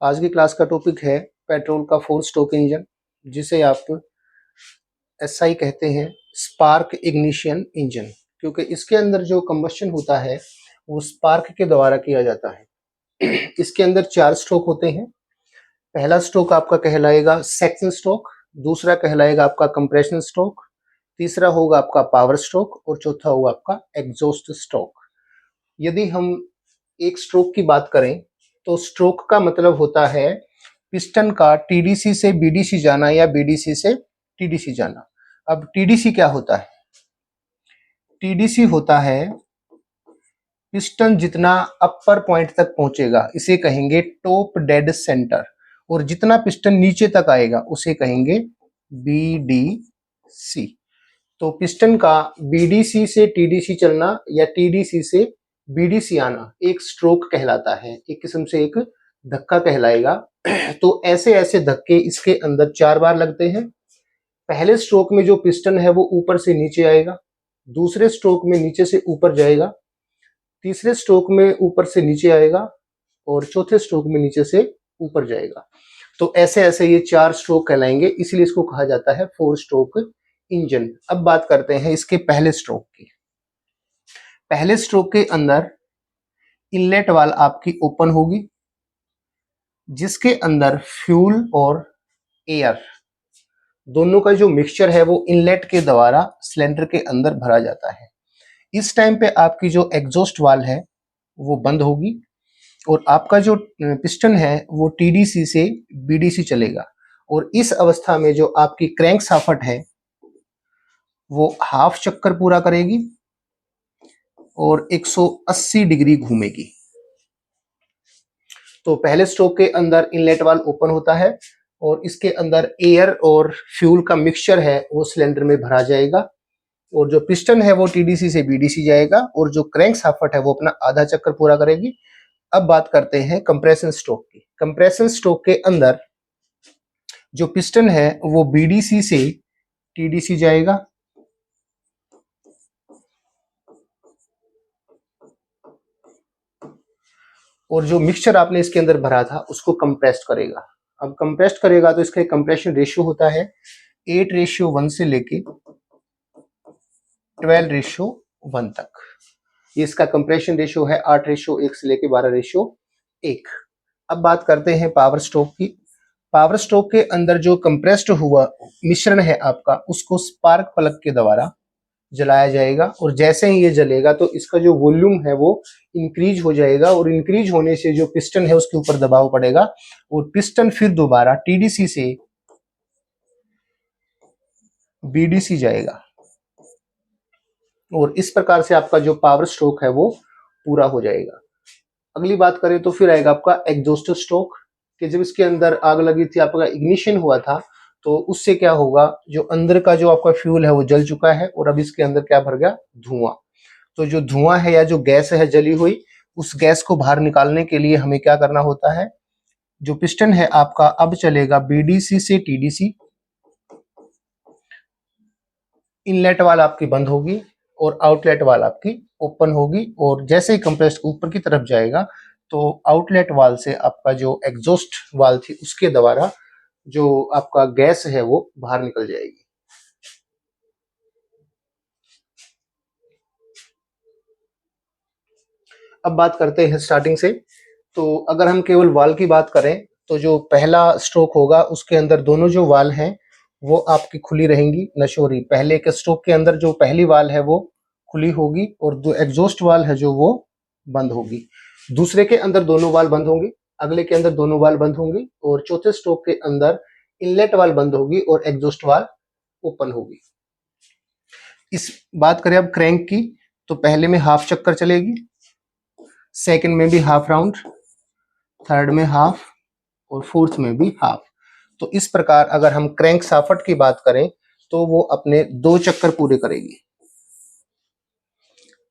आज की क्लास का टॉपिक है पेट्रोल का 4 स्ट्रोक इंजन, जिसे आप एसआई कहते हैं, स्पार्क इग्निशन इंजन, क्योंकि इसके अंदर जो कंबशन होता है वो स्पार्क के द्वारा किया जाता है। इसके अंदर 4 स्ट्रोक होते हैं। पहला स्ट्रोक आपका कहलाएगा सेक्शन स्ट्रोक, दूसरा कहलाएगा आपका कंप्रेशन स्ट्रोक, तीसरा होगा आपका पावर स्ट्रोक और चौथा होगा आपका एग्जॉस्ट स्ट्रोक। यदि हम एक स्ट्रोक की बात करें तो स्ट्रोक का मतलब होता है पिस्टन का टीडीसी से बीडीसी जाना या बीडीसी से टीडीसी जाना। अब टीडीसी क्या होता है? टीडीसी होता है पिस्टन जितना अपर पॉइंट तक पहुंचेगा इसे कहेंगे टॉप डेड सेंटर, और जितना पिस्टन नीचे तक आएगा उसे कहेंगे बीडीसी। तो पिस्टन का बीडीसी से टीडीसी चलना या टीडीसी से बीडीसी आना एक स्ट्रोक कहलाता है, एक किस्म से एक धक्का कहलाएगा। तो ऐसे ऐसे धक्के इसके अंदर 4 बार लगते हैं। पहले स्ट्रोक में जो पिस्टन है वो ऊपर से नीचे आएगा, दूसरे स्ट्रोक में नीचे से ऊपर जाएगा, तीसरे स्ट्रोक में ऊपर से नीचे आएगा और चौथे स्ट्रोक में नीचे से ऊपर जाएगा। तो ऐसे ऐसे ये 4 स्ट्रोक कहलाएंगे, इसलिए इसको कहा जाता है 4 स्ट्रोक इंजन। अब बात करते हैं इसके पहले स्ट्रोक की। पहले स्ट्रोक के अंदर इनलेट वाल्व आपकी ओपन होगी, जिसके अंदर फ्यूल और एयर दोनों का जो मिक्सचर है वो इनलेट के द्वारा सिलेंडर के अंदर भरा जाता है। इस टाइम पे आपकी जो एग्जॉस्ट वाल्व है वो बंद होगी और आपका जो पिस्टन है वो टीडीसी से बीडीसी चलेगा, और इस अवस्था में जो आपकी क्रैंक शाफ्ट है वो हाफ चक्कर पूरा करेगी और 180 डिग्री घूमेगी। तो पहले स्ट्रोक के अंदर इनलेट वाल्व ओपन होता है और इसके अंदर एयर और फ्यूल का मिक्सचर है वो सिलेंडर में भरा जाएगा, और जो पिस्टन है वो टीडीसी से बीडीसी जाएगा और जो क्रैंक शाफ्ट है वो अपना आधा चक्कर पूरा करेगी। अब बात करते हैं कंप्रेशन स्ट्रोक की। कंप्रेशन स्ट्रोक के अंदर जो पिस्टन है वो बीडीसी से टीडीसी जाएगा, और जो मिक्सचर आपने इसके अंदर भरा था उसको कंप्रेस्ड करेगा। अब कंप्रेस्ड करेगा तो इसका कंप्रेशन रेशियो होता है 8:1 से लेके 12:1 तक। ये इसका कंप्रेशन रेशियो है 8:1 से लेके 12:1। अब बात करते हैं पावर स्ट्रोक की। पावर स्ट्रोक के अंदर जो कंप्रेस्ड हुआ मिश्रण है आपका उसको स्पार्क प्लग के द्वारा जलाया जाएगा, और जैसे ही ये जलेगा तो इसका जो वॉल्यूम है वो इंक्रीज हो जाएगा, और इंक्रीज होने से जो पिस्टन है उसके ऊपर दबाव पड़ेगा और पिस्टन फिर दोबारा टीडीसी से बीडीसी जाएगा, और इस प्रकार से आपका जो पावर स्ट्रोक है वो पूरा हो जाएगा। अगली बात करें तो फिर आएगा आपका एग्जॉस्ट स्ट्रोक, कि जब इसके अंदर आग लगी थी, आपका इग्निशन हुआ था, तो उससे क्या होगा, जो अंदर का जो आपका फ्यूल है वो जल चुका है और अब इसके अंदर क्या भर गया, धुआं। तो जो धुआं है या जो गैस है जली हुई, उस गैस को बाहर निकालने के लिए हमें क्या करना होता है, जो पिस्टन है आपका अब चलेगा बीडीसी से टीडीसी, इनलेट वाल आपकी बंद होगी और आउटलेट वाल आपकी ओपन होगी, और जैसे ही कंप्रेसर ऊपर की तरफ जाएगा तो आउटलेट वाल से आपका जो एग्जॉस्ट वाल थी उसके द्वारा जो आपका गैस है वो बाहर निकल जाएगी। अब बात करते हैं स्टार्टिंग से। तो अगर हम केवल वाल की बात करें तो जो पहला स्ट्रोक होगा उसके अंदर दोनों जो वाल हैं वो आपकी खुली रहेंगी नशोरी। पहले के स्ट्रोक के अंदर जो पहली वाल है वो खुली होगी और जो एग्जॉस्ट वाल है जो वो बंद होगी। दूसरे के अंदर दोनों वाल बंद होंगे, अगले के अंदर दोनों वाल बंद होंगे, और चौथे स्ट्रोक के अंदर इनलेट वाल बंद होगी और एग्जॉस्ट वाल ओपन होगी। इस बात करें अब क्रैंक की, तो पहले में हाफ चक्कर चलेगी, सेकंड में भी हाफ राउंड, थर्ड में हाफ और फोर्थ में भी हाफ। तो इस प्रकार अगर हम क्रैंक शाफ्ट की बात करें तो वो अपने 2 चक्कर पूरे करेगी।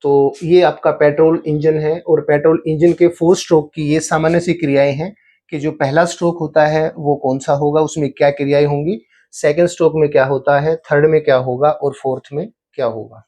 तो ये आपका पेट्रोल इंजन है, और पेट्रोल इंजन के 4 स्ट्रोक की ये सामान्य सी क्रियाएं हैं कि जो पहला स्ट्रोक होता है वो कौन सा होगा, उसमें क्या क्रियाएं होंगी, सेकंड स्ट्रोक में क्या होता है, थर्ड में क्या होगा और फोर्थ में क्या होगा।